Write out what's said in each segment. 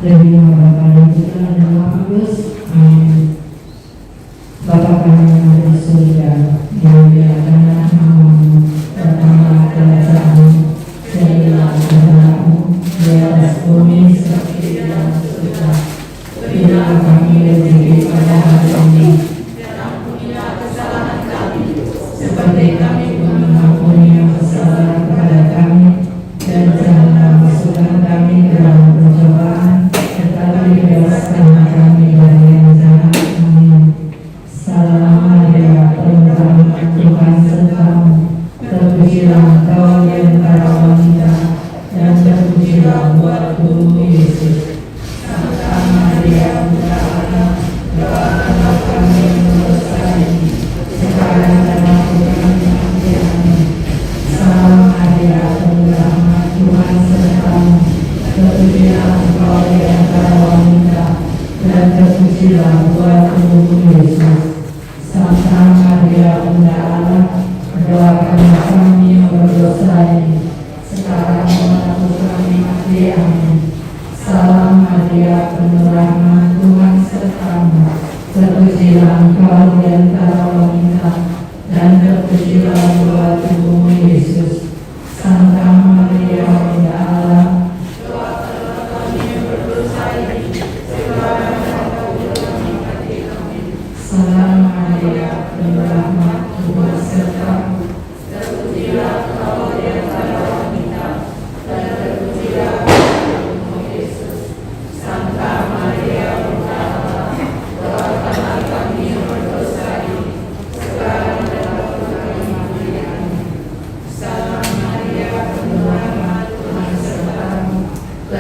demi nama Bapa dan Putra dan Roh Kudus. Amin. Bapa kami yang ada di surga, dimuliakanlah namamu, datanglah kerajaanmu, jadilah kehendakmu di atas bumi seperti di dalam surga. Berilah kami rezeki pada hari ini, dan ampunilah kesalahan kami, seperti kami pun mengampuni yang bersalah kepada kami, dan janganlah masukkan kami ke dalam pencobaan, tetapi bebaskanlah kami dari yang jahat. Amin. Salam Maria, penuh rahmat, Tuhan sertamu, terpujilah engkau di antara wanita, dan terpujilah buah tubuhmu Yesus. Santa Maria, Bunda Allah, doakanlah kami yang berdosa ini, sekarang dan waktu kami mati. Amin. Salam Maria, penuh rahmat, Tuhan sertamu, terpujilah engkau di antara wanita, dan terpujilah buah tubuhmu Yesus. Santa Maria, Bunda Allah, doakanlah kami yang berdosa ini, sekarang dan waktu kami mati. Amin. Salam Maria, penuh rahmat, Tuhan sertamu, terpujilah engkau di antara wanita, dan terpujilah buah tubuhmu Yesus. Santa Maria, Bunda Allah, doakanlah kami yang berdosa ini, sekarang dan waktu kami mati. Amin. Salam Maria, penuh rahmat, Tuhan sertamu, terpujilah engkau di antara wanita, dan terpujilah buah tubuhmu Yesus. Santa Maria, Bunda Allah, doakanlah kami yang berdosa ini, sekarang dan waktu kami mati. Amin. Salam Maria, penuh rahmat, Tuhan sertamu,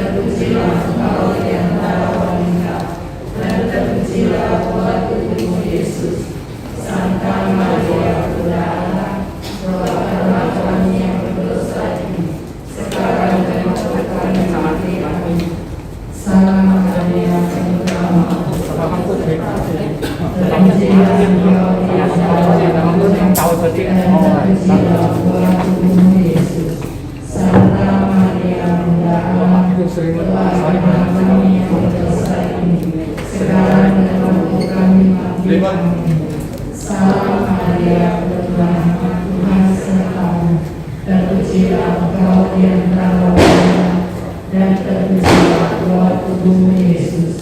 terpujilah engkau di antara wanita, dan terpujilah buah tubuhmu Yesus. Santa Maria, Bunda Allah, doakanlah kami yang berdosa ini, sekarang dan waktu kami mati. Amin. Salam Maria, penuh rahmat, terpujilah engkau di antara wanita, dan terpujilah buah tubuhmu Yesus.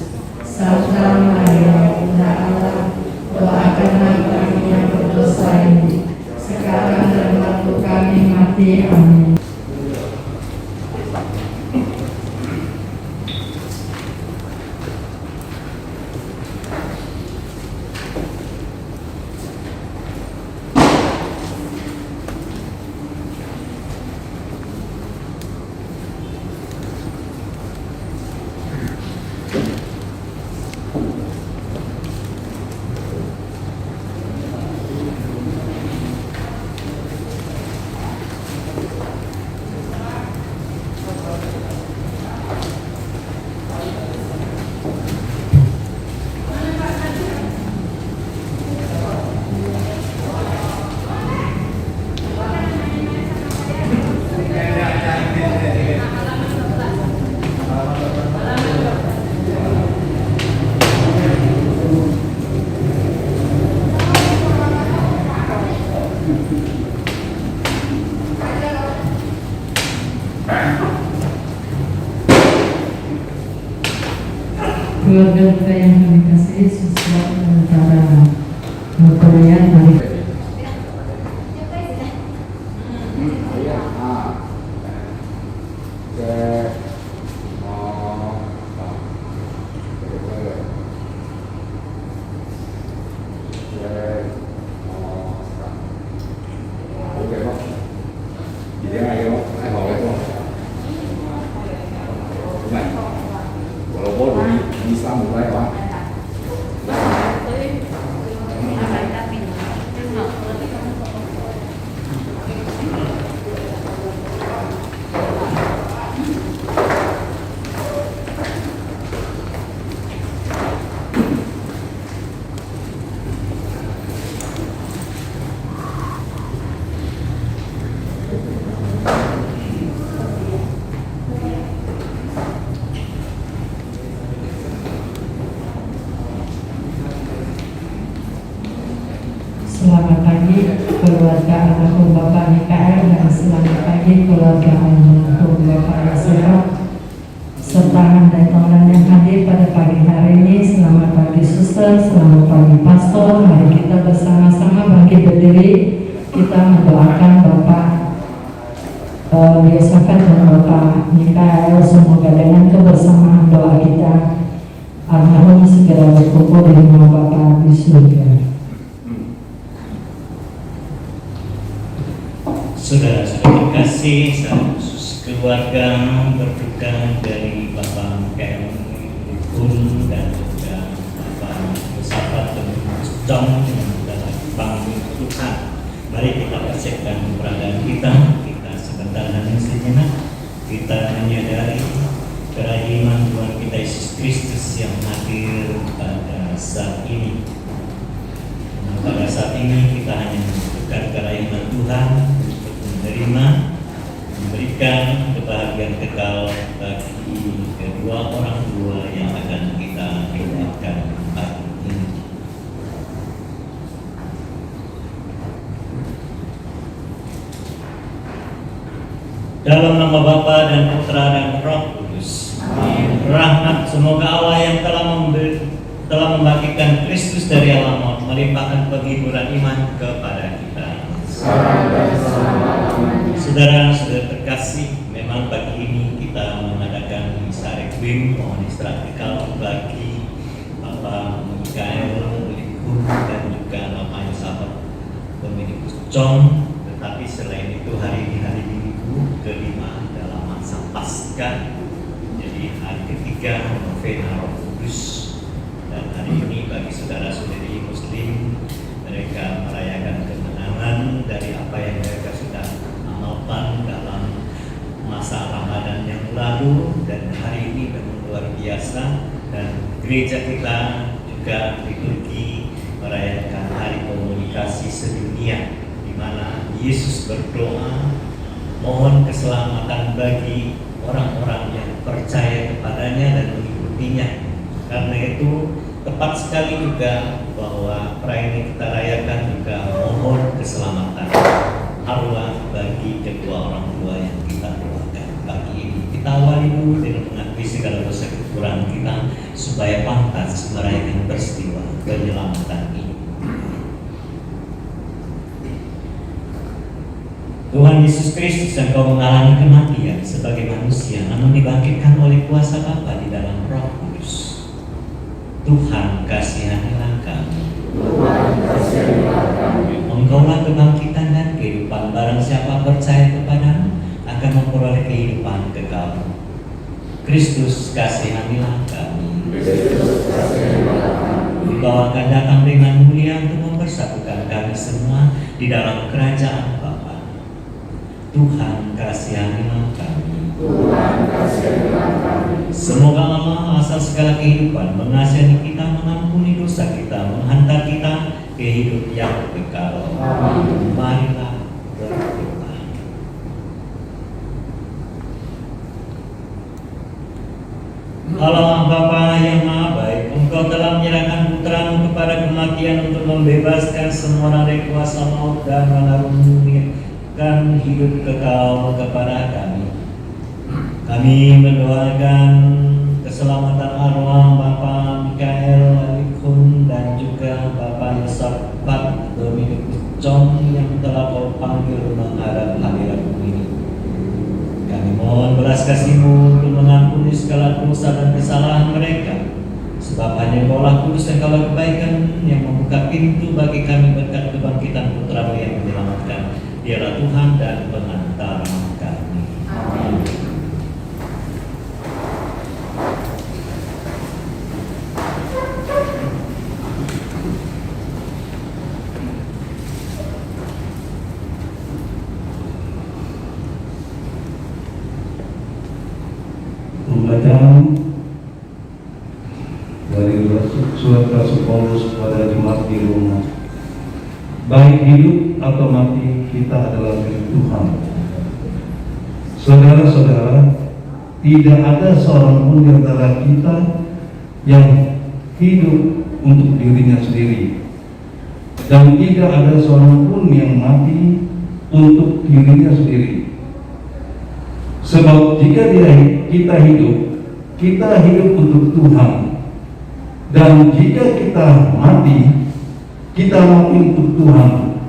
Santa Maria, Bunda Allah, doakanlah kami yang berdosa ini, sekarang dan waktu kami mati. Amin. Salam Maria, penuh rahmat, Tuhan sertamu, terpujilah engkau di antara wanita, dan terpujilah buah tubuhmu Yesus. Santa Maria, Bunda Allah, doakanlah kami yang berdosa ini, sekarang dan waktu kami mati. Amin. Keluarga kita yang kami kasih, sesuatu antara Korea dari keluarga almarhum Bapak Mikael, dan selamat pagi keluarga almarhum Bapak Yosef, serta handai orang yang hadir pada pagi hari ini. Selamat pagi suster, selamat pagi pastor. Mari kita bersama-sama bangkit berdiri, kita mendoakan Bapak Yosef dan Bapak Mikael. Semoga dengan kebersamaan doa kita almarhum segera berkumpul di rumah Bapa di surga. Saudara-saudara kasih, sahabat khusus keluarga berduka dari Bapak Mikael Pun dan juga Bapak Yosafat dan Jom yang dalam panggung Tuhan. Mari kita persiapkan keberadaan kita sebentar hanya sejenak. Kita menyadari kerahiman Tuhan kita Yesus Kristus yang hadir pada saat ini. Pada saat ini kita hanya membutuhkan kerahiman Tuhan untuk menerima, memberikan kebahagiaan kekal bagi kedua orang tua yang akan kita doakan pagi ini. Dalam nama Bapa dan Putra dan Roh Kudus. Rahmat semoga Allah yang telah membagikan Kristus dari alam maut melimpahkan penghiburan iman kepada kita. Saudara-saudara terkasih, memang pagi ini kita mengadakan misa requiem, mohon istirahat kekal bagi Bapak Mikael Likun dan juga Bapak Yosafat Dominikus John. Tetapi selain itu hari ini hari Minggu kelima dalam masa Paskah, jadi hari ketiga novena Roh Kudus. Dan hari ini bagi saudara-saudari Muslim, mereka merayakan kemenangan dari apa yang mereka sudah amalkan dalam masa Ramadan yang lalu. Dan hari ini memang luar biasa, dan gereja kita juga liturgi merayakan Hari Komunikasi Sedunia, di mana Yesus berdoa mohon keselamatan bagi orang-orang yang percaya kepadanya dan mengikutinya. Karena itu tepat sekali juga bahwa perayaan yang kita rayakan juga mohon keselamatan arwah bagi kedua orang tua yang kita doakan pagi ini. Kita awali dulu dengan mengakui segala dosa kekurangan kita supaya pantas merayakan peristiwa penyelamatan ini. Tuhan Yesus Kristus, Engkau mengalami kematian sebagai manusia, namun dibangkitkan oleh kuasa Bapa di dalam Roh Kudus. Tuhan kasihanilah kami. Engkaulah kebangkitan dan kehidupan. Barang siapa percaya kepadamu akan memperoleh kehidupan kekal. Kristus kasihanilah kami. Engkau akan datang dengan mulia untuk mempersatukan kami semua di dalam kerajaan Bapa. Tuhan kasihanilah kami. Semoga Allah asal segala kehidupan mengasihi kita, mengampuni dosa kita, menghantar kita ke hidup yang kekal. Marilah berdoa. Allah Bapa yang Maha Baik, Engkau telah menyerahkan Putramu kepada kematian untuk membebaskan semua orang dari kuasa maut dan mengaruniakan hidup kekal kepada kami. Kami mendoakan keselamatan arwah Bapak Mikael Likun dan juga Bapak Yosafat Dominikus John yang telah Kau panggil menghadap hadirat-Mu ini. Kami mohon belas kasih-Mu untuk mengampuni segala dosa dan kesalahan mereka, sebab hanya Engkaulah kudus dan Engkaulah kebaikan yang membuka pintu bagi kami berkat kebangkitan Putra-Mu yang menyelamatkan. Dialah Tuhan dan pengantara kami. Amin. Pembacaan dari surat Rasul Paulus kepada jemaat di Roma. Baik hidup atau mati, kita adalah milik Tuhan. Saudara-saudara, tidak ada seorang pun di antara kita yang hidup untuk dirinya sendiri, dan tidak ada seorang pun yang mati untuk dirinya sendiri. Sebab jika kita hidup untuk Tuhan, dan jika kita mati untuk Tuhan.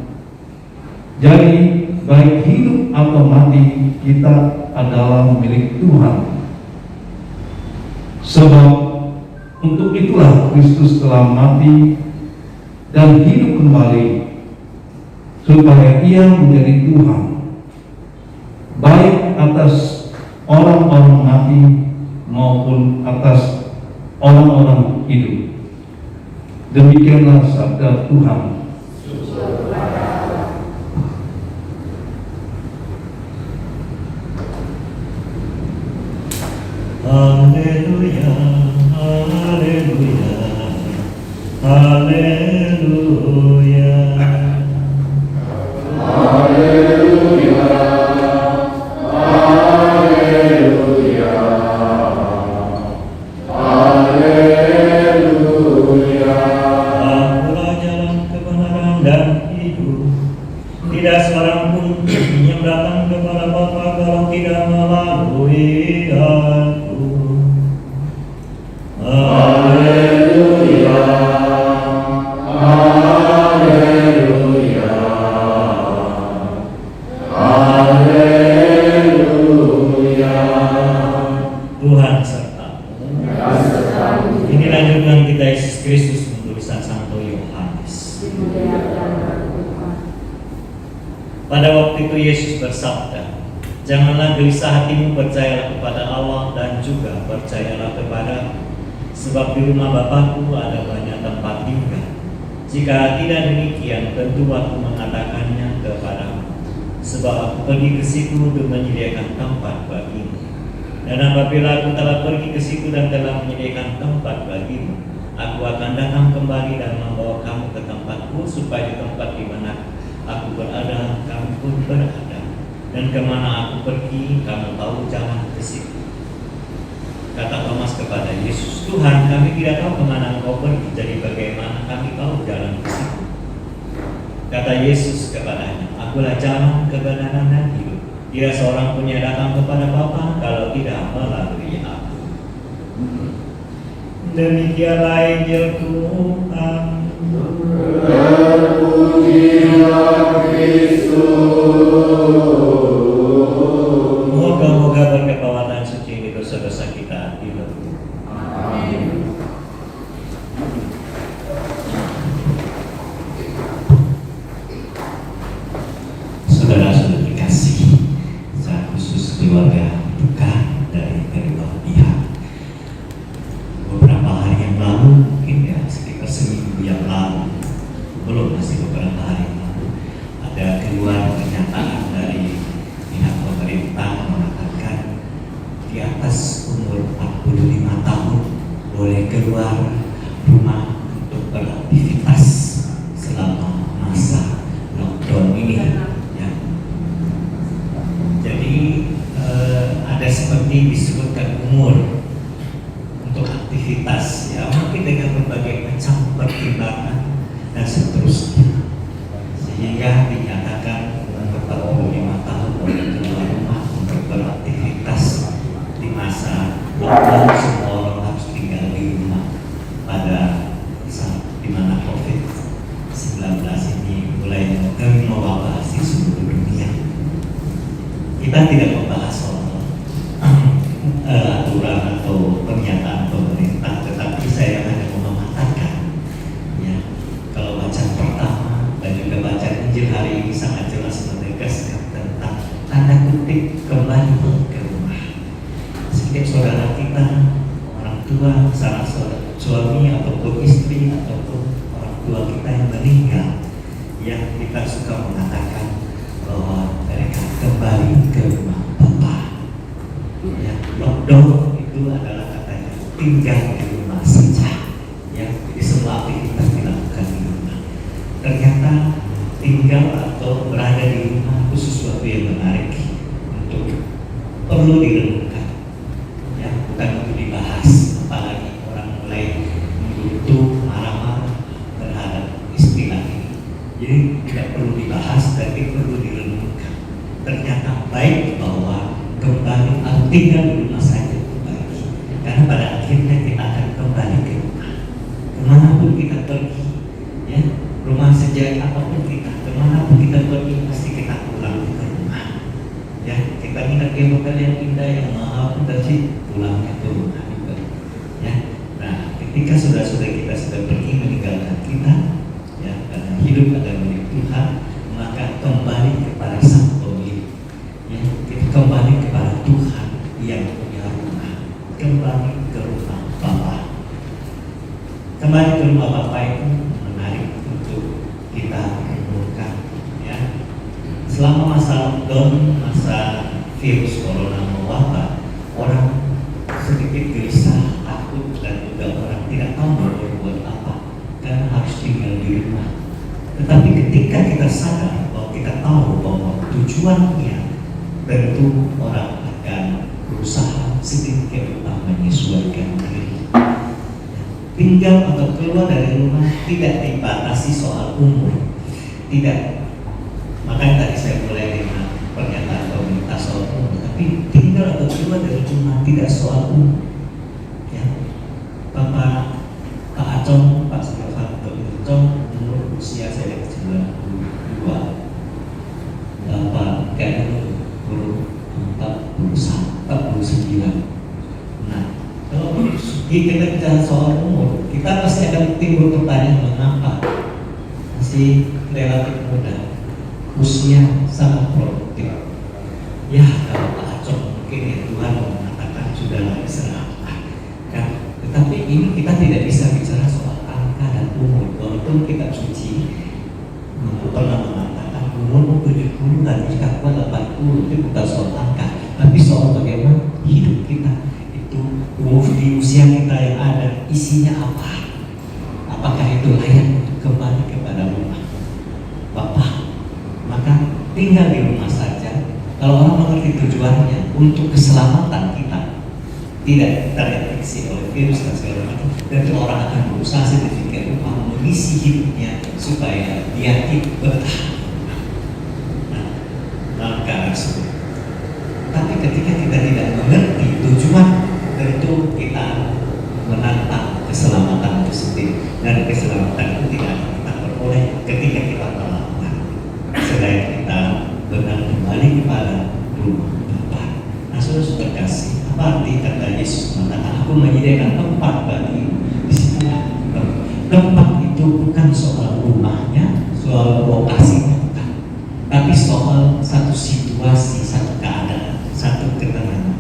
Jadi baik hidup atau mati, kita adalah milik Tuhan. Sebab untuk itulah Kristus telah mati dan hidup kembali, supaya Ia menjadi Tuhan, baik atas orang-orang mati maupun atas orang-orang hidup. Demikianlah sabda Tuhan. Haleluya, haleluya, haleluya. Haleluya, haleluya, haleluya. Akulah jalan kebenaran dan hidup. Tidak seorang pun yang datang kepada Bapa kalau tidak melalui Aku. Haleluya, haleluya, haleluya. Tuhan sertamu. Inilah junjungan kita Yesus Kristus menurut Santo Yohanes. Pada waktu itu Yesus bersabda, "Janganlah gelisah hatimu, percayalah kepada Allah dan juga percayalah kepada, sebab di rumah Bapakku ada banyak tempat tinggal. Jika tidak demikian, tentu aku mengatakannya kepadamu, sebab aku pergi ke situ untuk menyediakan tempat bagimu. Dan apabila aku telah pergi ke situ dan telah menyediakan tempat bagimu, aku akan datang kembali dan membawa kamu ke tempatku, supaya di tempat di mana aku berada, kamu pun berada. Dan kemana aku pergi, kamu tahu jalan ke situ." Kata Thomas kepada Yesus, "Tuhan, kami tidak tahu kemana Engkau pergi, jadi bagaimana kami tahu jalan ke situ?" Kata Yesus kepadanya, "Akulah jalan, kebenaran dan hidup. Tidak seorang pun yang datang kepada Bapa kalau tidak melalui Aku." Demikianlah Injil Tuhan. Terpujilah Kristus. Moga-moga berkekuatan suci di dosa-dosa kita dilebur. Amin. Saudara-saudara dikasih, secara khusus keluarga duka dari kedua pihak. Beberapa hari yang lalu, mungkin ya sekitar seminggu yang lalu, belum, masih beberapa hari yang lalu, ada keluar pernyataan dari pihak pemerintah mengatakan di atas umur 45 tahun boleh keluar rumah untuk beraktivitas selama masa lockdown ini. Ya. Jadi ada seperti disebutkan umur untuk aktivitas, ya mungkin dengan berbagai macam pertimbangan dan seterusnya, sehingga dinyatakan umur 45 tahun boleh keluar rumah untuk beraktivitas. Di masa lockdown semua orang harus tinggal di rumah pada saat dimana COVID-19 ini mulai mewabah di seluruh dunia. Kita tidak membahas soal aturan atau pernyataan pemerintah, tetapi saya hanya mau mengatakan, ya, kalau bacaan pertama dan juga bacaan Injil hari ini sangat jelas menegaskan tentang tanda kutip kembali ke rumah. Setiap saudara kita, orang tua, salah suami ataupun istri ataupun orang tua kita yang meninggal, yang kita suka mengatakan bahwa mereka kembali ke rumah Bapa. Ya, lockdown itu adalah katanya tinggal di rumah saja. Ya, jadi semua aktivitas dilakukan di rumah. Ternyata tinggal atau berada di rumah itu sesuatu yang menarik untuk perlu direnungkan. Ya, bukan untuk dibahas, apalagi orang mulai menggerutu marah-marah terhadap istilah ini. tinggal di rumah saja pergi. Karena pada akhirnya kita akan kembali ke rumah. Kemanapun kita pergi, ya, rumah sejak apapun kita, kemanapun kita pergi, pasti kita pulang ke rumah. Ya, kita ingat di hotel yang indah yang mahal pun tadi pulangnya ke rumah juga. Ya, nah, ketika saudara-saudara kita sudah pergi meninggalkan kita, ya, karena hidup adalah milik Tuhan, maka kembali kepada Sang Pemilik. Ya, kita kembali kepada Tuhan yang punya rumah. Kembali ke rumah Bapa. Kembali ke rumah Bapa itu menarik untuk kita renungkan. Ya, selama masa lockdown, masa virus corona mewabah, orang sedikit gelisah, takut, dan juga orang tidak tahu mau berbuat apa karena harus tinggal di rumah. Tetapi ketika kita sadar bahwa kita tahu bahwa tujuannya, tentu orang akan berusaha sedikit menyesuaikan diri. Tinggal atau keluar dari rumah tidak dibatasi soal umur, tidak. Makanya tadi saya mulai dengan pernyataan pemerintah soal umur, tapi tinggal atau keluar dari rumah tidak soal umur. Ya, Pak Acong, Pak Silvanto Acong, umur usia saya 92, Bapak Ganu umur 49. Nah, kalau kita bicara soal umur, kita pasti akan timbul pertanyaan mengapa masih relatif muda, usia sangat produktif. Ya, kalau Pak Acong mungkin ya Tuhan mengatakan sudah istirahatlah. Kan? Tetapi ini kita tidak bisa bicara soal angka dan umur. Walaupun kita suci pernah mengatakan umur 70 dan jika kuat 80 itu bukan soal angka, tapi soal bagaimana hidup kita itu umur di usia kita yang ada isinya apa? Apakah itu layak untuk kembali kepada rumah Bapa? Maka tinggal di rumah saja. Kalau orang mengerti tujuannya untuk keselamatan kita, tidak terinfeksi oleh virus dan segala macam, tentu orang akan berusaha sedemikian rupa mengisi hidupnya supaya dia hidup bertahan. Nah, dalam keadaan tersebut. Tapi ketika kita tidak mengerti tujuan, tentu kita menantang keselamatan itu sendiri, dan keselamatan itu tidak akan kita peroleh ketika kita melakukan. Selain kita benar kembali kepada rumah Bapa. Nah, saudara kasih, apa arti kata Yesus mengatakan, aku menyediakan tempat bagi di sini. Tempat itu bukan soal rumahnya, soal lokasinya bukan, tapi soal satu situasi, satu keadaan, satu ketenangan.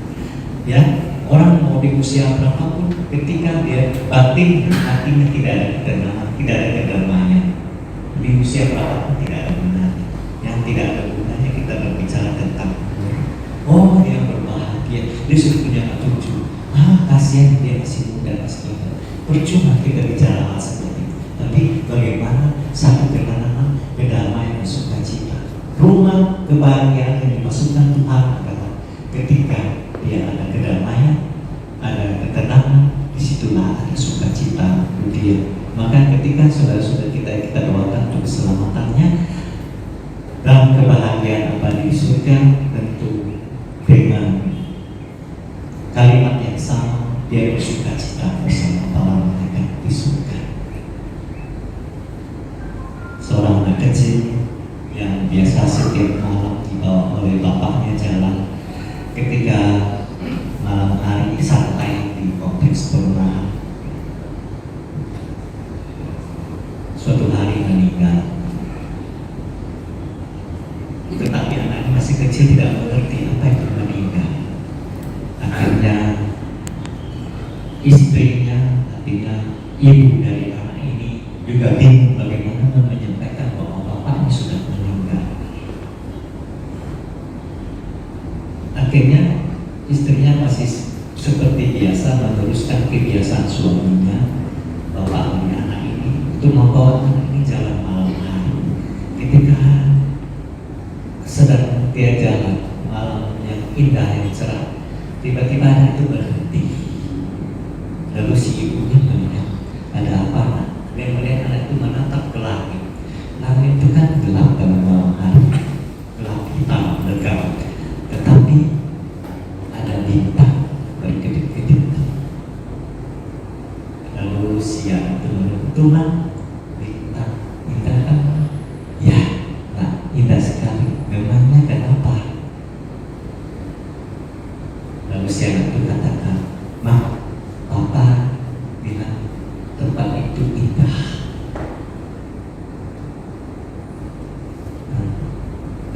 Ya, orang mau di usia berapapun, ketika dia batin dan hatinya tidak ada ketenangan, tidak ada kedamaian, di usia berapapun tidak ada gunanya. Yang tidak ada gunanya kita berbicara tentang oh dia berbahagia, dia sudah punya anak cucu, kasihan dia masih muda, masih muda. Percuma kita bicara hal seperti itu. Tapi bagaimana satu ketenangan, kedamaian, dan sukacita, rumah kebahagiaan yang dimaksudkan Tuhan adalah ketika dia ada kedamaian, ada ketenangan, disitulah ada sukacita dia. Maka ketika saudara-saudara kita doakan untuk keselamatannya dalam kebahagiaan abadi di surga, tentu dengan kalimat yang sama, dia bersukacita bersama para malaikat di surga. Seorang anak kecil yang biasa setiap malam dibawa oleh bapaknya jalan, ketika malam hari santai di kompleks perumahan, suatu hari meninggal. Tetapi anaknya masih kecil, tidak mengerti apa itu meninggal. Akhirnya istrinya, artinya ibu dari anak ini juga bingung bagaimana menyampaikan bahwa bapaknya sudah meninggal. Akhirnya istrinya masih seperti biasa meneruskan kebiasaan suaminya, bapaknya anak ini, untuk membawa anak ini jalan malam hari. Ketika sedang dia jalan malam yang indah, yang cerah, tiba-tiba anak itu berhenti. Lalu si ibunya melihat, ada apa nak? Dia melihat anak itu menatap ke langit. Langit itu kan gelap pada malam hari, gelap hitam, legam. Tetapi ada bintang Tuhan, indah kan? Ya, nah, indah sekali. Memangnya kenapa? Lalu si anak itu katakan, "Ma, Papa bilang tempat itu indah."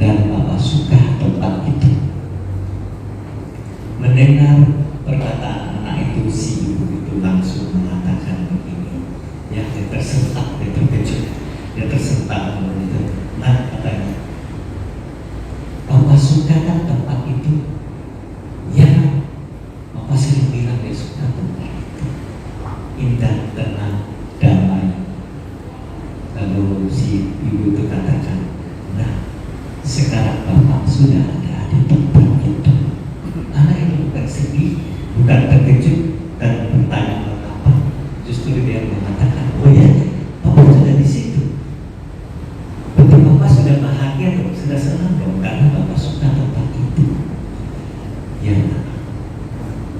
Dan Papa suka tempat itu. Mendengar perkataan anak itu, si ibu itu langsung mengatakan begini. Ya, dia tersentak, dia terkejut, dia tersentak itu. Nah, katanya, "Papa suka kan tempat itu?" "Ya, Papa sering bilang dia suka tempat itu. Indah, tenang, damai." Lalu si ibu itu katakan, "Nah, sekarang Bapak sudah ada di tempat itu." Anak itu bukan sedih, bukan terkejut dan bertanya mengapa. Justru dia mengatakan, "Oh ya, Bapak sudah di situ. Berarti Bapak sudah bahagia dong, sudah senang dong, karena Bapak suka tempat itu." Ya,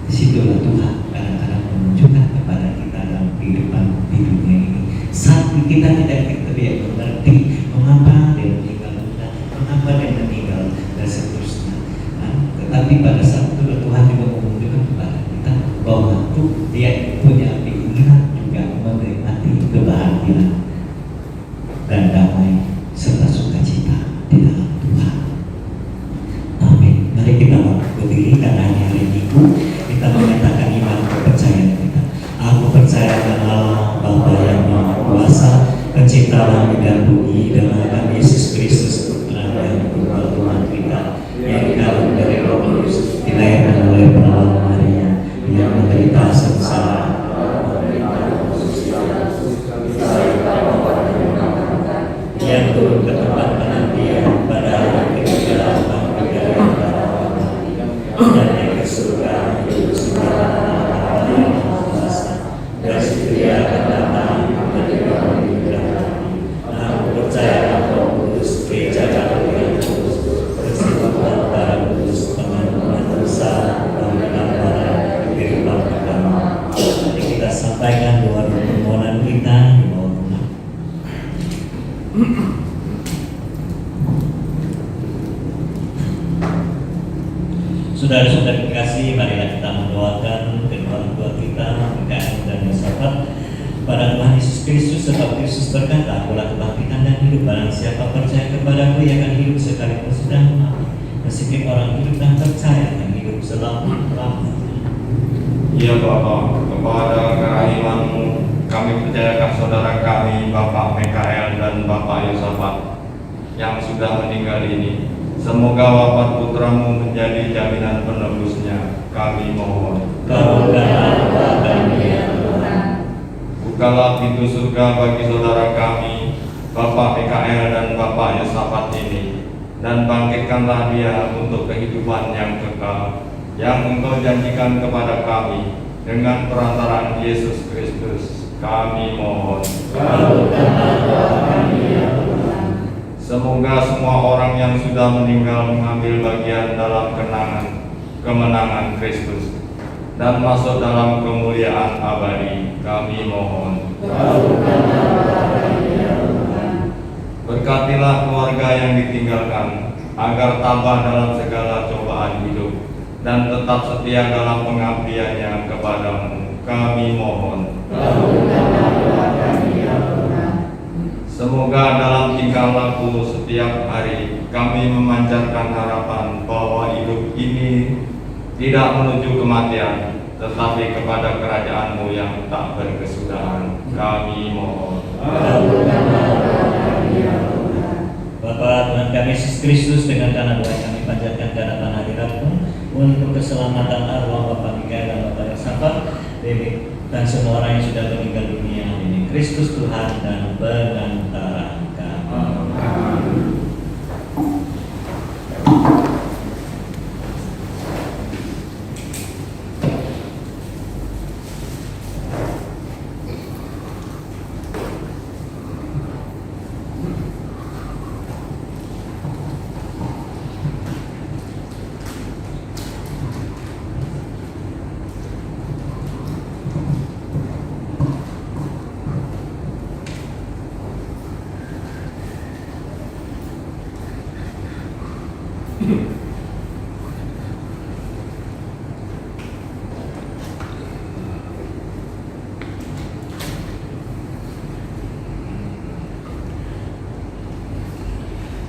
disitulah Tuhan kadang-kadang menunjukkan kepada kita dalam kehidupan di dunia ini. Saat kita tidak mengerti mengapa dia meninggal dunia, mengapa dia meninggal dan seterusnya. Nah, tetapi pada saat itu Tuhan juga menunjukkan kepada kita bahwa dia punya keinginan juga menikmati kebahagiaan dan damai serta sukacita di dalam Tuhan. Amin. Mari kita berdiri karena hari Minggu kita menyatakan iman kepercayaan kita. Aku percaya kepada Allah Bapa yang Maha Kuasa, Pencipta langit dan bumi, dan akan Yesus Kristus Putra dan Tunggal Tuhan kita, yang dikandung dari Roh Kudus, dilahirkan oleh perawan Maria, yang menderita sengsara, yang turun ke tempat penantian pada hari ketiga bangkit dari antara orang mati, dan naik ke surga hidup selamanya yang Maha Kuasa. Dari situ dia akan datang menjadi orang yang berhati. Aku percaya Roh Kudus, Gereja Katolik yang kudus, persekutuan darah kudus, pengampunan dosa, pembenaran barat, kehidupan kekal. Mari kita sampaikan doa permohonan kita di bawah rumah. Saudara-saudara kekasih, marilah kita mendoakan kedua orang tua kita, Mikael dan Yosafat. Pada Tuhan Yesus Kristus, sebab Yesus berkata, "Akulah kebangkitan dan hidup. Barang siapa percaya kepadaku, ia akan hidup sekalipun sudah mati. Meskipun orang hidup dan percaya akan hidup selama-lamanya." Ya Bapa, kepada kerahiman-Mu kami percayakan saudara kami, Bapak Mikael dan Bapak Yosafat yang sudah meninggal ini. Semoga wafat putramu menjadi jaminan penebusnya. Kami mohon. Kabulkanlah doa kami ya Tuhan. Bukalah pintu surga bagi saudara kami, Bapak Mikael dan Bapak Yosafat ini, dan bangkitkanlah dia untuk kehidupan yang kekal, yang Engkau janjikan kepada kami dengan perantaraan Yesus Kristus. Kami mohon. Kabulkanlah doa kami ya Tuhan. Semoga semua orang yang sudah meninggal mengambil bagian dalam kemenangan Kristus dan masuk dalam kemuliaan abadi. Kami mohon. Kabulkanlah doa kami ya Tuhan. Berkatilah keluarga yang ditinggalkan agar tabah dalam segala cobaan hidup dan tetap setia dalam pengabdiannya kepadamu. Kami mohon. Kabulkanlah doa kami ya Tuhan. Semoga dalam tingkah laku setiap hari kami memancarkan harapan bahwa hidup ini tidak menuju kematian, tetapi kepada kerajaan-Mu yang tak berkesudahan. Kami mohon. Kabulkanlah doa kami ya Tuhan. Bapa Tuhan kami Yesus Kristus, dengan karena doa kami panjatkan ke hadapan hadirat-Mu untuk keselamatan arwah Bapak Mikael dan Bapak Yosafat, dan semua orang yang sudah meninggal dunia ini. Kristus Tuhan dan pengantara kami.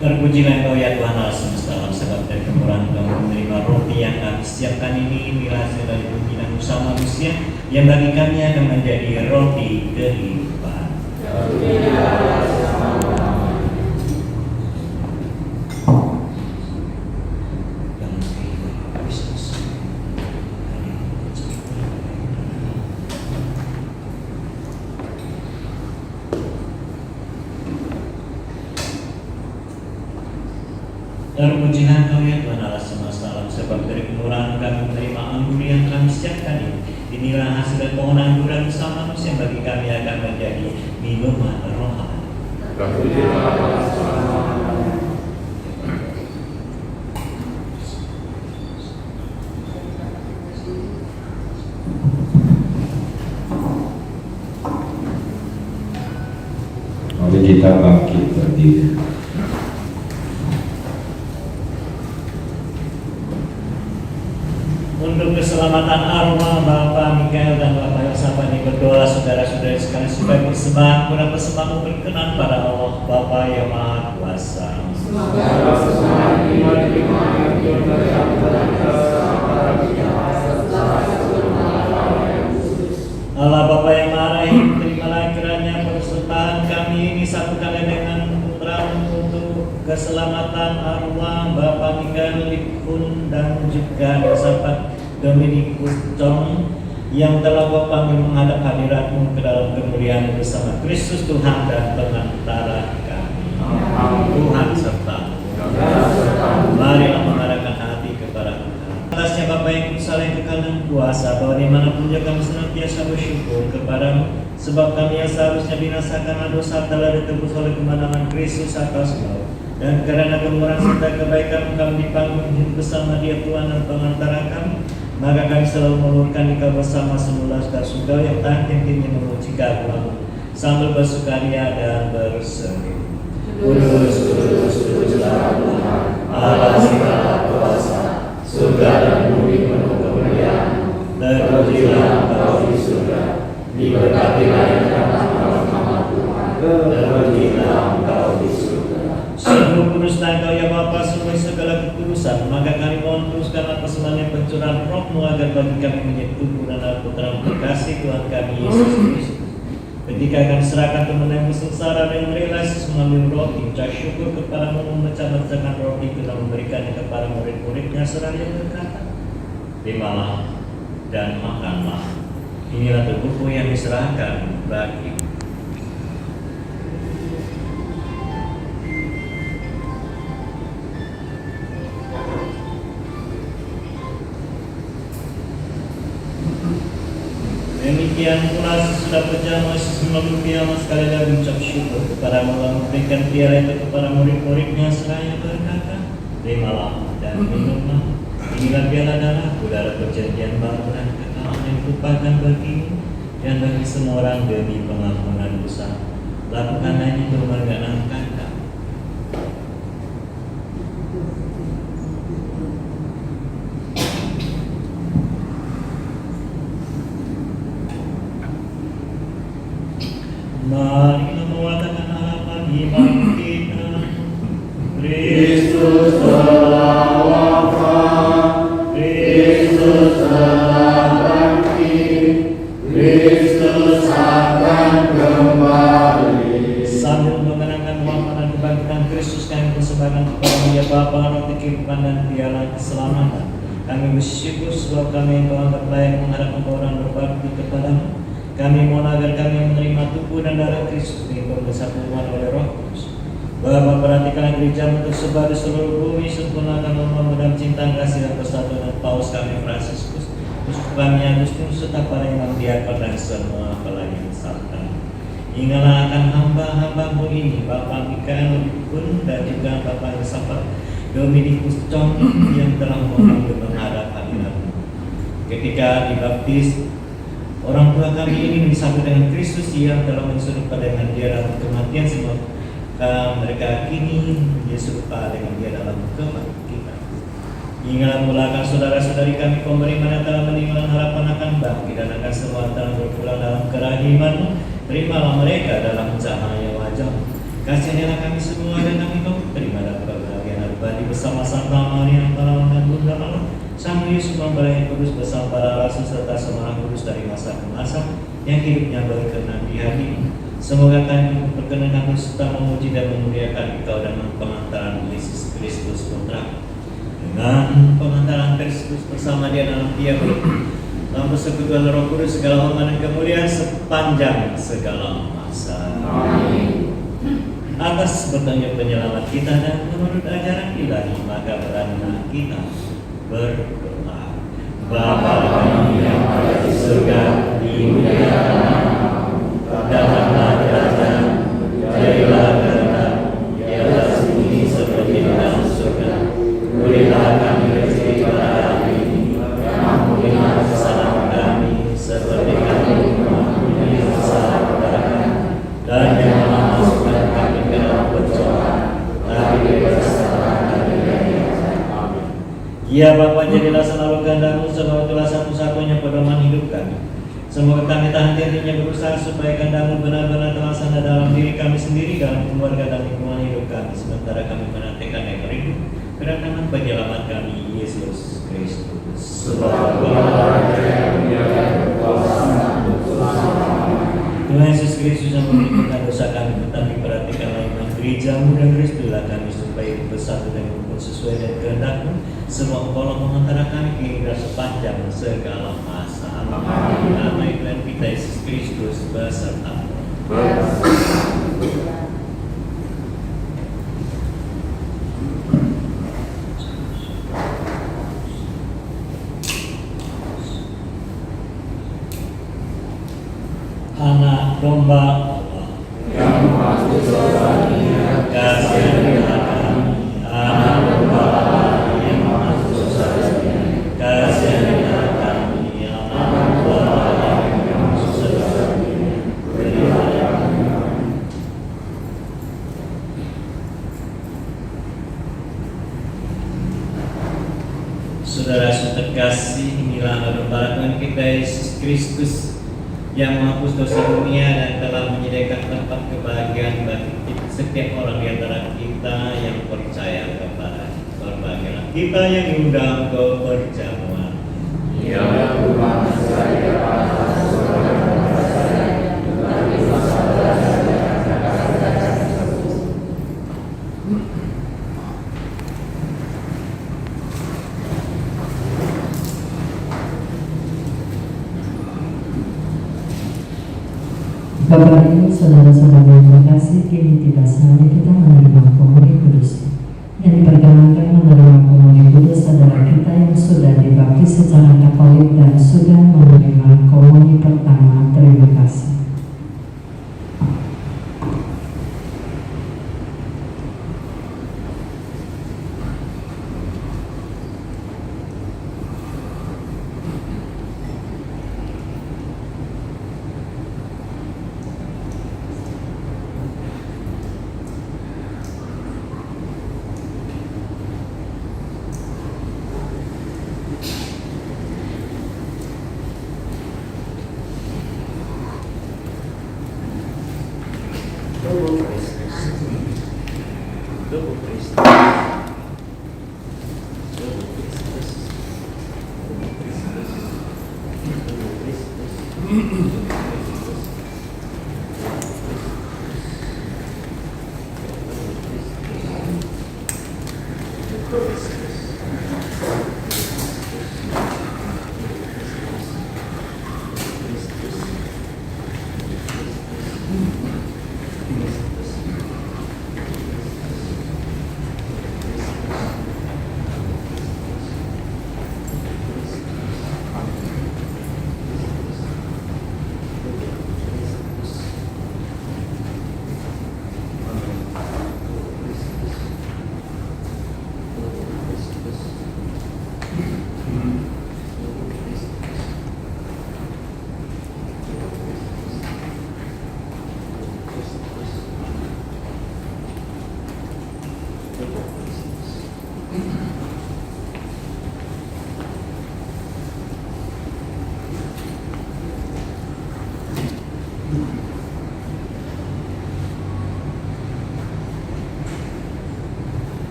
Terpujilah Engkau ya Tuhan Allah semesta alam, sebab dari kemurahan Engkau menerima roti yang kami siapkan ini, inilah hasil dari pimpinan usaha manusia yang bagi kami akan menjadi roti kehidupan. Terpujilah Engkau ya Tuhan Allah semesta alam, sebab dari kemurahan kami menerima anggur yang kami siapkan ini, inilah hasil dari pohon anggur dan usaha manusia yang bagi kami akan menjadi minuman rohani. Mari kita bangkit berdiri. Untuk keselamatan arwah Bapak Mikael dan Bapak Yosafat ini berdoa saudara-saudari sekalian supaya persembahan dan persembahan berkenan pada Allah Bapa yang Maha Kuasa. Allah Bapa yang Maha Rahim, terimalah kiranya persembahan kami ini satukan dengan putra-Mu untuk keselamatan arwah Bapak Mikael Likun dan juga Yosafat Dominikus Chong yang telah Kau panggil menghadap hadirat-Mu ke dalam kemuliaan bersama Kristus Tuhan dan pengantara kami. Tuhan serta-Mu. Marilah mengarahkan hati kepada Tuhan. Atasnya Bapa yang kudus yang kekal dan kuasa, bahwa dimanapun juga kami senantiasa bersyukur kepada-Mu, sebab kami yang seharusnya binasa karena dosa telah ditebus oleh kemenangan Kristus atas maut. Dan karena kemurahan serta kebaikan kami dipanggil hidup bersama Dia Tuhan dan pengantara kami, maka kami selalu melurkan Engkau bersama semula dan segala yang tak henti-hentinya memuji keagungan-Mu sambil bersukaria dan berseru. Kudus, kudus, kuduslah Tuhan, Allah segala kuasa, surga dan bumi penuh kemuliaan-Mu. Terpujilah Engkau di surga, diberkatilah yang datang dalam nama Tuhan. Terpujilah Engkau di surga. Sungguh kuduslah Engkau ya Bapa, sungguh segala kekudusan, maka kami mohon teruskanlah persembahan pencurahan Roh-Mu agar bagi kami menjadi tubuh dan darah Putra terkasih Tuhan kami Yesus Kristus. Ketika kami serahkan kemenangan sengsara dan rela Yesus mengambil roti, ucap syukur kepada-Mu, memecah-mecahkan roti itu dan memberikannya kepada murid-muridnya seraya Dia berkata, terimalah dan makanlah, inilah tubuhku yang diserahkan bagi. Demikian pula sesudah berjalan Yesus melalui piala sekali lagi ucap syukur kepada Allah, memberikan piala itu kepada murid-muridnya seraya berkata, terimalah dan minumlah, inilah piala darahku, darah perjanjian baru dan kekal yang ditumpahkan bagimu dan bagi semua orang demi pengampunan dosa. Lakukanlah ini untuk mengenangkan kami. Marilah mewatakan harapan iman kita. Kristus telah wafat, Kristus telah bangkit, Kristus akan kembali. Sambil mengenangkan wafat dan kebangkitan Kristus, kami persembahkan kepada Dia Bapa roti kehidupan dan piala keselamatan. Kami bersyukur sebab kami yang Kau anggap layak menghadap Engkau dan berbakti kepada-Mu. Kami mohon agar kami menerima tubuh dan darah Kristus yang bersatuan oleh Roh Kudus. Bapa, perhatikanlah gereja-Mu tersebar di seluruh bumi, sempurnakan norma dan cinta kasih dan persatuan dan Paus kami Fransiskus, Uskup kami Agustinus serta para imam diakon dan semua pelayan serta. Ingatlah akan hamba-hamba-Mu ini, Bapak Mikael Likun dan juga Bapak Yosafat Dominikus Chong yang telah memanggil menghadap hadirat-Mu. Ketika dibaptis, orang tua kami ini disambut dengan Kristus yang telah menserupa dengan Dia dalam kematian, sebab mereka kini diserupa dengan Dia dalam kebangkitan. Ingatlah mulakan saudara-saudari kami pemberi mana telah meninggal harapan akan bangkit dan akan semua telah berpulang dalam kerahiman-Mu. Terimalah mereka dalam cahaya wajah-Mu. Kasihilah kami semua dan kami Kau terima bersama-sama Maria Perawan dan Bunda Allah, Sang Yesus Mempelai Kudus bersama para rasul serta semua kudus dari masa ke masa yang hidupnya berkenan di hari ini. Semoga kami berkenan serta memuji dan memuliakan Engkau dan pengantaran Yesus Kristus Putra. Dengan pengantaran Kristus bersama Dia dalam Dia dalam persekutuan Roh Kudus segala hormat dan kemuliaan sepanjang segala masa. Amin. Atas bertanya penyelamat kita dan menurut ajaran ilahi, maka beranilah kita berdoa. Bapa kami yang ada di surga, dimuliakan namamu, datanglah kerajaan-Mu, jadilah kehendak-Mu di atas bumi seperti di dalam surga. Berilah kami rezeki pada hari ini, dan ampunilah kesalahan kami seperti kami mengampuni kesalahan kepada kami, dan janganlah masukkan kami ke dalam pencobaan, tapi bebaskanlah kami dari yang jahat. Amin. Ya Bapa, jadilah selalu kehendak-Mu, sebab itulah satu-satunya pedoman hidup kami. Semoga kami tahan dirinya berusaha supaya kehendak-Mu benar-benar terlaksana dalam diri kami sendiri, dalam keluarga dan lingkungan hidup kami, sementara kami menantikan yang rindu kedatangan penyelamat kami, Yesus Kristus. Sebab Tuhan Yesus Kristus yang mengampuni dosa kami, tetapi perhatikanlah iman gereja-Mu dan Kristilah kami supaya bersatu dan rukun sesuai dengan kehendak-Mu. Semua Engkau mengantara kami hingga sepanjang segala masa. Amin. Nama Tuhan kita Yesus Kristus beserta. Anak domba Allah yang masuk surga, kasihanlah kami. Anak domba Allah yang masuk surga, kasihanlah kami. Anak domba Allah yang masuk surga, berilah kami. Saudara-saudara terkasih, inilah domba Tuhan kita Yesus Kristus yang menghapus dosa dunia dan telah menyediakan tempat kebahagiaan bagi setiap orang di antara kita yang percaya kepada. Berbahagialah kita yang diundang ke perjamuan. Ya Tuhan, saya atas surga dan saya bagi masalah Bapak Ibu, saudara-saudara yang terkasih, kini tiba saatnya kita menerima komuni kudus. Yang diperkenankan menerima komuni kudus adalah kita yang sudah dibaptis secara Katolik dan sudah menerima komuni pertama. Terima kasih.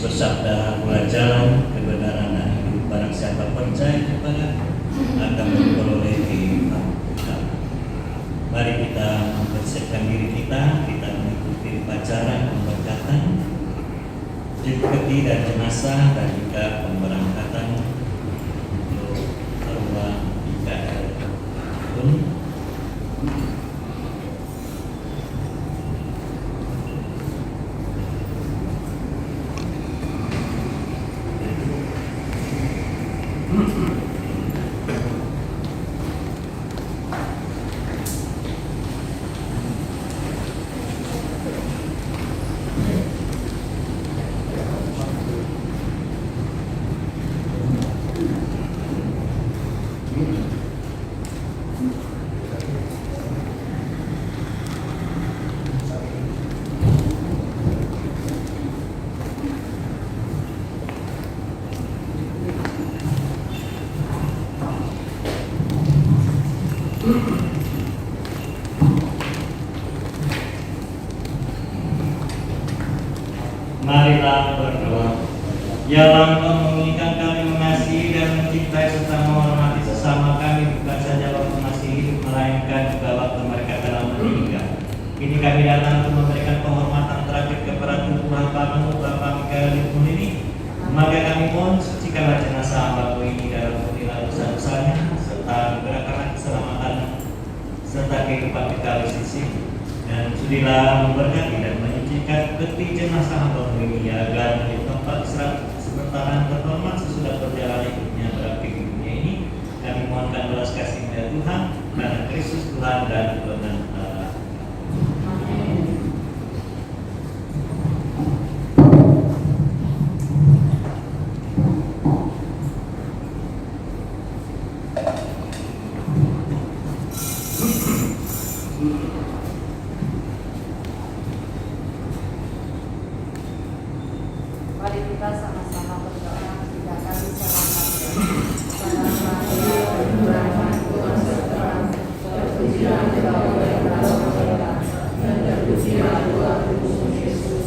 bersabda, "Akulah jalan, kebenaran dan hidup. Barang siapa percaya kepada akan memperoleh kehidupan kekal." Mari kita mempersiapkan diri kita mengikuti upacara pemberkatan, peti dan jenazah, dan juga pemberangkatan untuk arwah PKL pun. Marilah berdoa. Ya Allah, Engkau menginginkan kami mengasihi dan mencintai serta menghormati sesama kami, bukan saja waktu masih hidup, melainkan juga waktu mereka telah meninggal. Kini kami datang untuk memberikan penghormatan terakhir kepada tubuh hamba-Mu, Bapak Mikael Litmun ini. Maka kami mohon, sucikanlah jenazah hamba-Mu ini dalam punilah dosa-dosanya, serta berikanlah keselamatan serta kehidupan kekal di sisi. Dan sudilah memberkati dan menyucikan peti jenazah hamba-Mu ini, agar menjadi tempat sementara terhormat sesudah perjalanan hidupnya berakhir di dunia ini. Kami mohonkan belas kasih-Nya Tuhan, karena Kristus Tuhan dan Tuhan Allah. Mari kita sama-sama berdoa, tiga kali Salam Maria, berdoa Tuhan serta terpujilah Engkau yang dalam mereka, dan terpujilah Tuhan Yesus.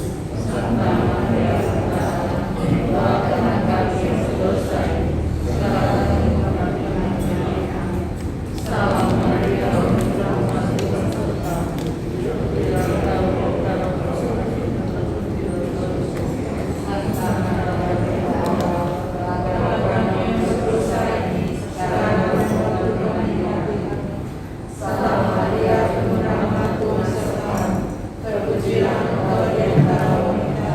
Santa Maria, doakanlah kami yang berdosa ini, sekarang dan di kematian kami. Salam Maria, berdoa Tuhan serta terpujilah Engkau yang dalam mereka.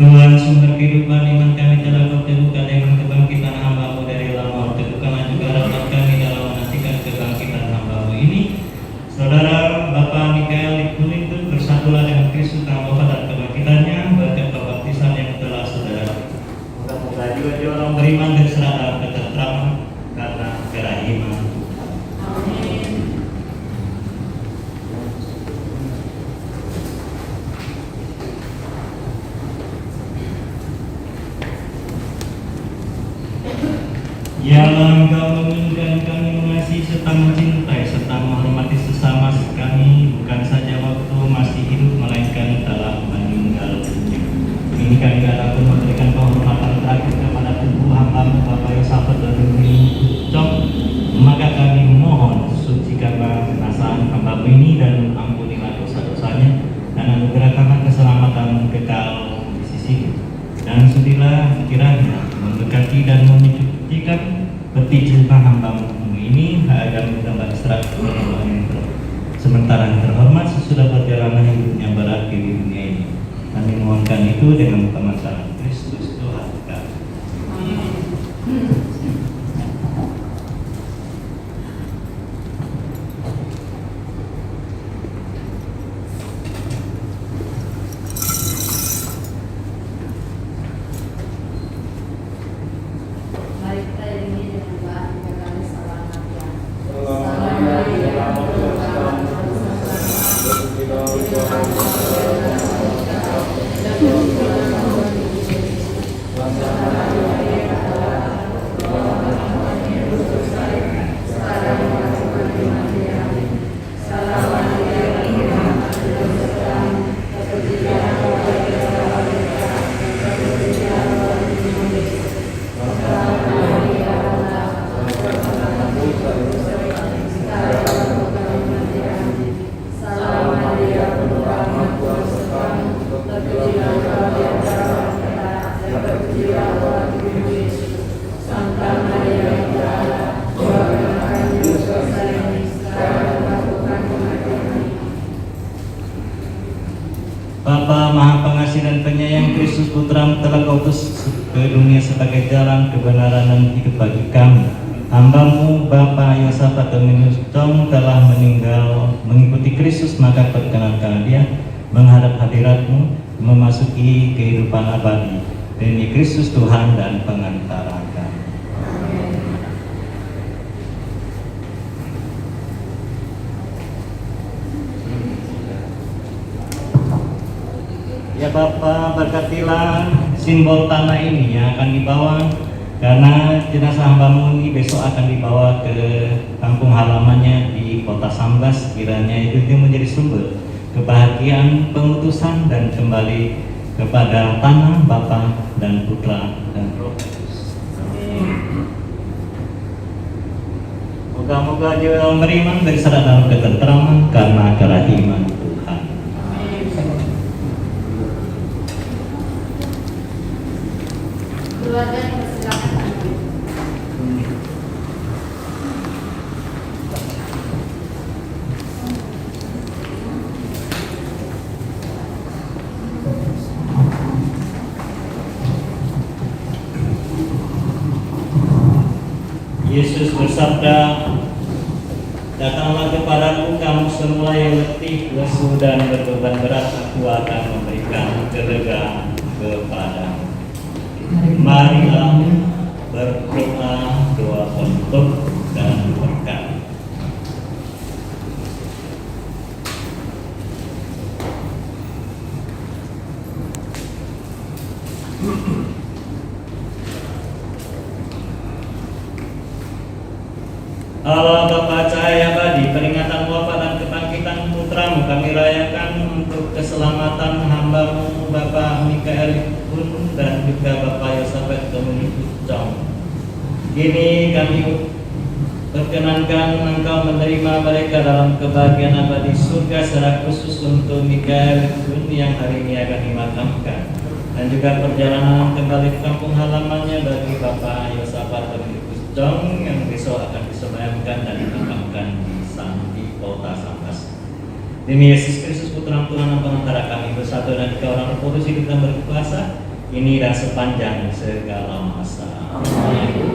Tuhan, sumber kehidupan, iman kami telah Kau teguhkan dengan kebangkitan hamba-Mu dari alam maut. Teguhkanlah juga harapan kami dalam menantikan kebangkitan hamba-Mu ini. Saudara Bapak Mikael Litmun itu bersatulah dengan Kristus dalam wafat dan kebangkitannya, berkat pembaptisan yang telah saudara. Moga-moga jiwa-jiwa orang beriman berserah dalam ketenteraman karena kerahiman. Amin. Ya Allah, Engkau menginginkan kami mengasihi serta mencintai serta menghormati sesama kami, bukan saja waktu masih hidup, melainkan telah meninggal dunia. Ini kami datang untuk memberikan penghormatan terakhir kepada tubuh hamba-Mu Bapak Yosafat dan Rumi Cok. Maka kami mohon, sucikanlah jenazah hamba-Mu ini dan ampunilah dosa-dosanya, dan anugerahkanlah keselamatan kekal di sisi. Dan sudilah kiranya memberkati dan menyucikan peti jenazah hamba-Mu ini, agar mendapat istirahat sementara terhormat sesudah perjalanan hidupnya berakhir di dunia ini. Kami mohonkan itu dengan pemasangan Kristus Tuhan kami. Mari kita iringi dengan doa tiga kali Salam Maria. Salam Maria, berdoa Tuhan serta Kristus Putra telah kau utus ke dunia sebagai jalan kebenaran dan hidup bagi kami. Hamba-Mu Bapa Yosafat Dominus Tong telah meninggal mengikuti Kristus, maka perkenankan dia menghadap hadirat-Mu memasuki kehidupan abadi demi Kristus Tuhan dan pengantara kami. Ya Bapa, berkatilah simbol tanah ini yang akan dibawa, karena jenazah hamba-Mu ini besok akan dibawa ke kampung halamannya di kota Sambas. Kiranya itu menjadi sumber kebahagiaan pengutusan dan kembali kepada tanah Bapa dan Putra dan Roh Kudus. Moga-moga jiwa beriman bersada dalam ketenteraman karena kerahiman Tuhan. Keluarga dipersilakan hadir. Yesus bersabda, "Datanglah kepadaku kamu semua yang letih, lesu dan berbeban berat, aku akan memberikan kelegaan kepadamu." Marilah berdoa doa penutup dan berkat. Allah Bapa cahaya abadi, peringatan wafat dan kebangkitan Putra-Mu kami rayakan untuk keselamatan hamba-Mu Bapak Mikael pun dan juga Bapak Yosafat Dominus Tong. Kini kami perkenankan Engkau menerima mereka dalam kebahagiaan abadi surga, secara khusus untuk Mikael pun yang hari ini akan dimakamkan, dan juga perjalanan kembali ke kampung halamannya bagi Bapak Yosafat Dominus Tong yang besok akan disemayamkan dan dimakamkan di kota Sambas. Demi Yesus Kristus Putra Tuhan dan pengantara kami, bersatu dan Kau Roh Kudus hidup dan berkuasa ini dan sepanjang segala masa.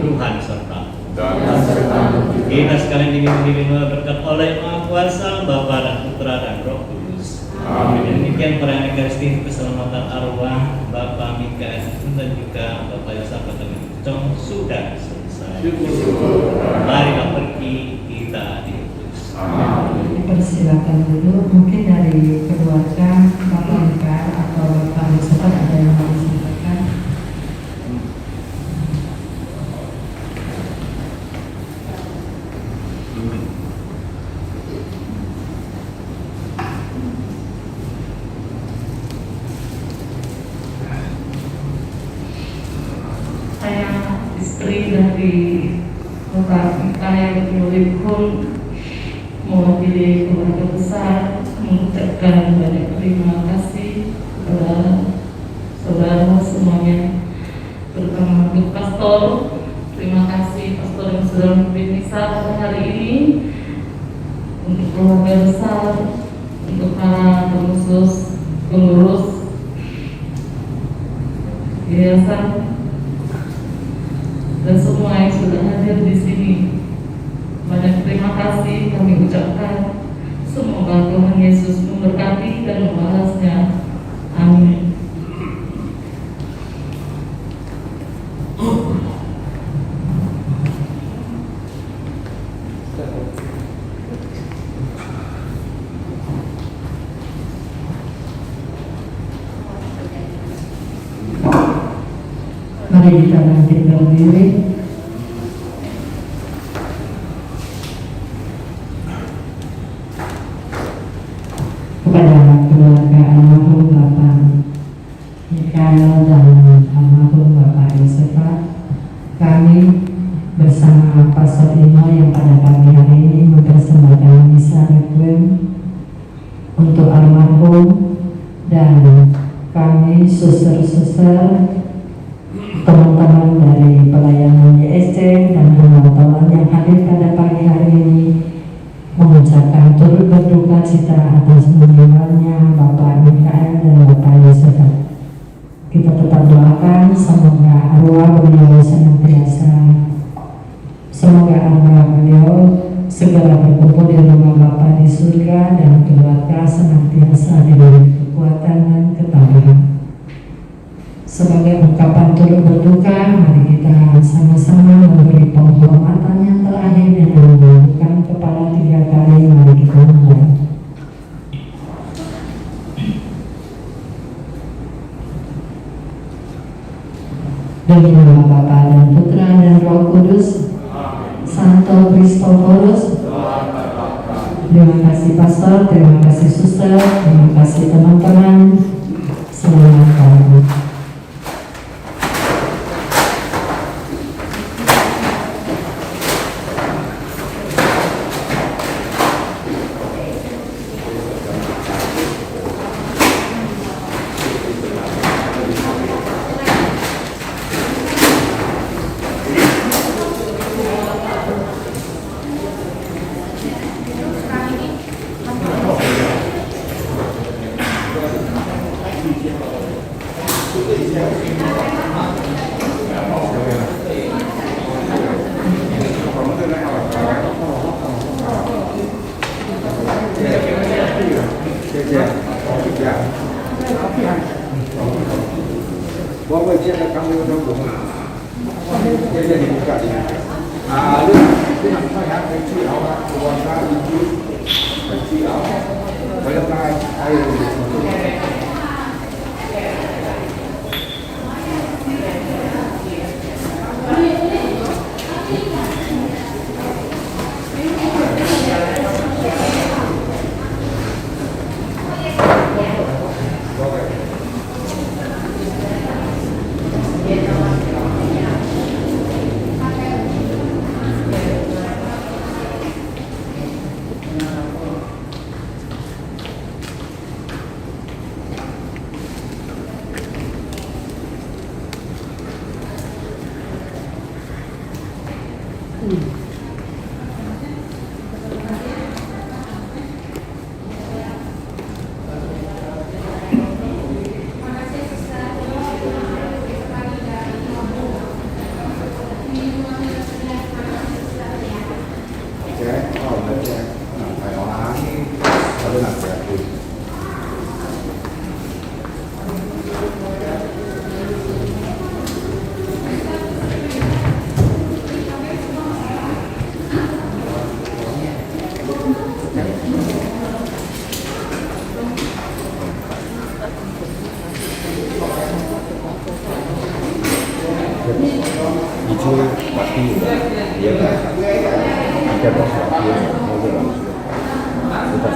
Tuhan serta kita sekalian dibimbing berkat oleh Maha Kuasa Bapa dan Putra dan Roh Kudus. Amin. Demikian perayaan Ekaristi keselamatan arwah Bapak Mikael dan juga Bapak Yosafat Dominus Tong sudah selesai. Marilah pergi, kita diutus. Persilakan dulu, mungkin dari keluarga Bapak Mikael atau Bapak Yosafat ada yang mau disampaikan. Saya istri dari Bapak Mikael Dominus mewakili keluarga besar mengucapkan banyak terima kasih kepada saudara semuanya, terutama untuk pastor. Terima kasih pastor yang sudah memimpin misa pada hari ini, untuk keluarga besar, untuk para pengurus yayasan, dan semua yang sudah hadir di sini. Banyak terima kasih kami ucapkan. Semoga Tuhan Yesus memberkati dan membalasnya. Amin. Mari kita bangkit berdiri. Kepada keluarga almarhum Bapak Mikael dan almarhum Bapak Yosafat, kami bersama Pastor Ino yang pada pagi hari ini mempersembahkan misa requiem untuk almarhum, dan kami suster-suster, teman-teman dari pelayanan YSC dan teman-teman yang hadir pada pagi hari ini mengucapkan turut berduka cita atas meninggalnya Bapak Mikael dan Bapak Yosafat. Kita tetap saya dan keluarga senantiasa diberi kekuatan dan ketabahan. Sebagai ungkapan turut berduka, mari kita sama-sama memberi penghormatan yang terakhir dengan menundukkan kepala 3 kali. Mari kita mulai. Demi nama Bapa dan Putra dan Roh Kudus. Santo Kristoforus. Terima kasih pastor, terima kasih suster, terima kasih teman-teman. Selamat pagi. Bawa dia nak kamu orang rumah. Dia dibuka dia. Lu nak saya kecil awak keluarga itu kecil awak. Kalau tak air itu pasti dia ada sesuatu yang mau berlangsung kita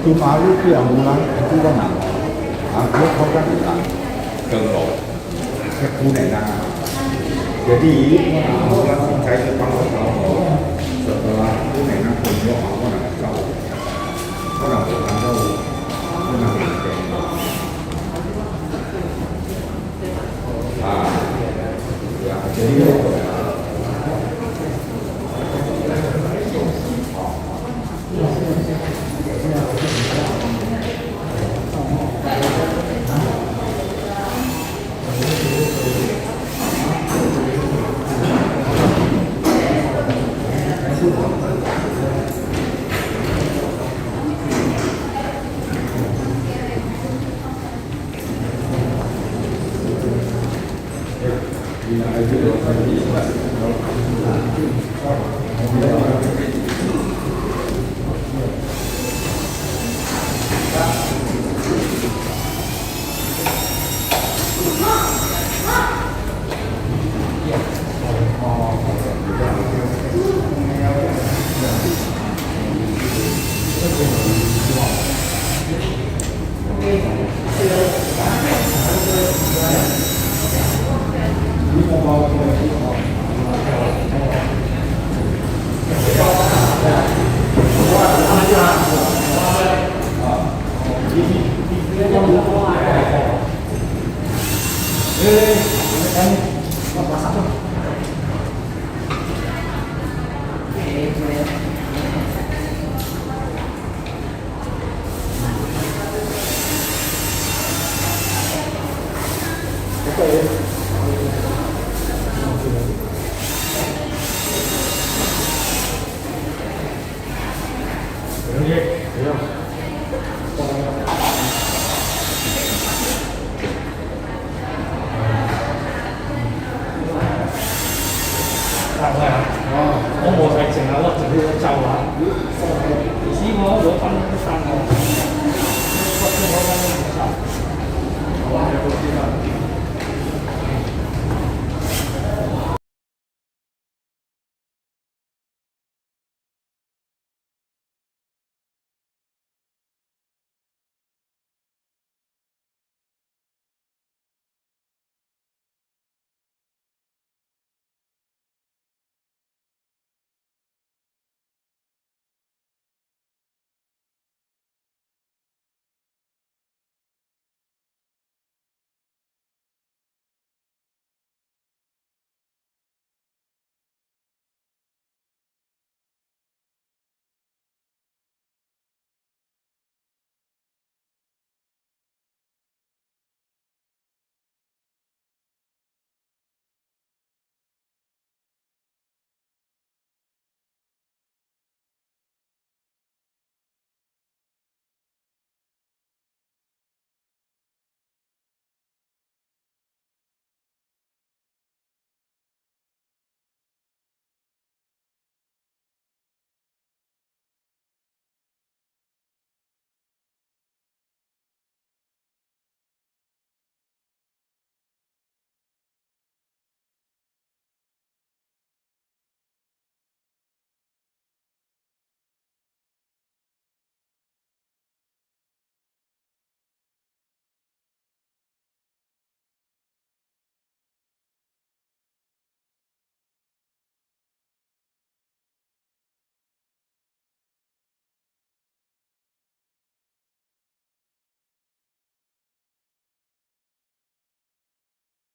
tu malu tu yang ulang itu kan aku kau kan ulang kalau kemudian jadi ulang saya kamu setelah itu memang punya aku nak tahu orang orang tahu orang ya jadi Okay.